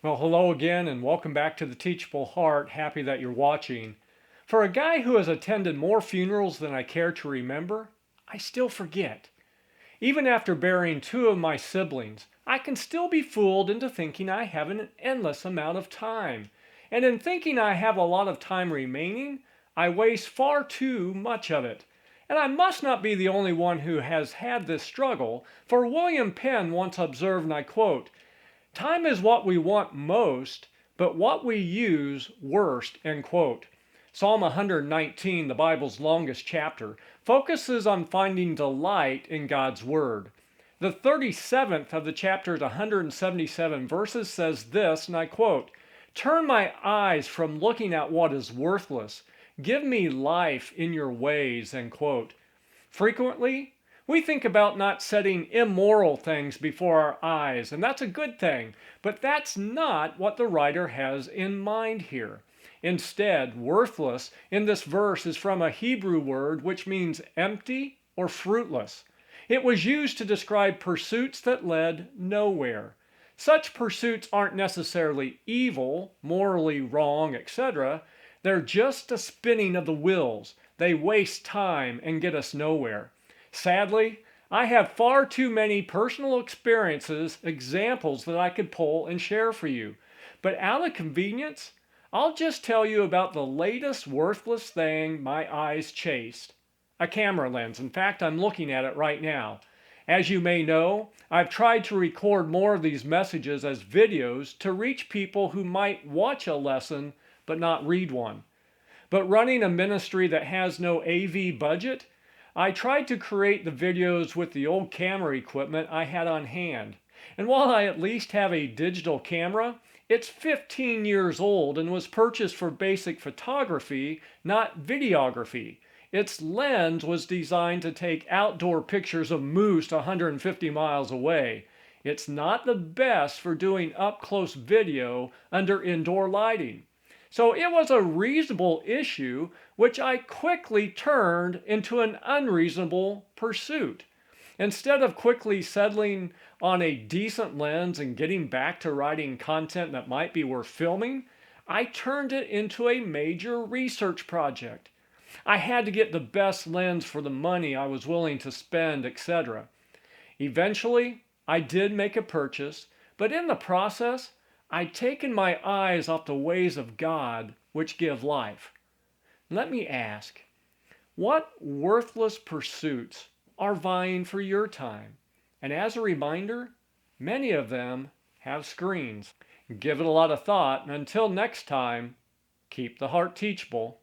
Well, hello again and welcome back to the Teachable Heart. Happy that you're watching. For a guy who has attended more funerals than I care to remember, I still forget. Even after burying two of my siblings, I can still be fooled into thinking I have an endless amount of time. And in thinking I have a lot of time remaining, I waste far too much of it. And I must not be the only one who has had this struggle, for William Penn once observed, and I quote, "Time is what we want most, but what we use worst," end quote. Psalm 119, the Bible's longest chapter, focuses on finding delight in God's Word. The 37th of the chapter's 177 verses says this, and I quote, "Turn my eyes from looking at what is worthless. Give me life in your ways," end quote. Frequently, we think about not setting immoral things before our eyes, and that's a good thing, but that's not what the writer has in mind here. Instead, worthless in this verse is from a Hebrew word which means empty or fruitless. It was used to describe pursuits that led nowhere. Such pursuits aren't necessarily evil, morally wrong, etc. They're just a spinning of the wheels. They waste time and get us nowhere. Sadly, I have far too many personal experiences, examples that I could pull and share for you. But out of convenience, I'll just tell you about the latest worthless thing my eyes chased. A camera lens. In fact, I'm looking at it right now. As you may know, I've tried to record more of these messages as videos to reach people who might watch a lesson but not read one. But running a ministry that has no AV budget, I tried to create the videos with the old camera equipment I had on hand. And while I at least have a digital camera, it's 15 years old and was purchased for basic photography, not videography. Its lens was designed to take outdoor pictures of moose 150 miles away. It's not the best for doing up-close video under indoor lighting. So it was a reasonable issue, which I quickly turned into an unreasonable pursuit. Instead of quickly settling on a decent lens and getting back to writing content that might be worth filming, I turned it into a major research project. I had to get the best lens for the money I was willing to spend, etc. Eventually, I did make a purchase, but in the process, I'd taken my eyes off the ways of God which give life. Let me ask, what worthless pursuits are vying for your time? And as a reminder, many of them have screens. Give it a lot of thought, and until next time, keep the heart teachable.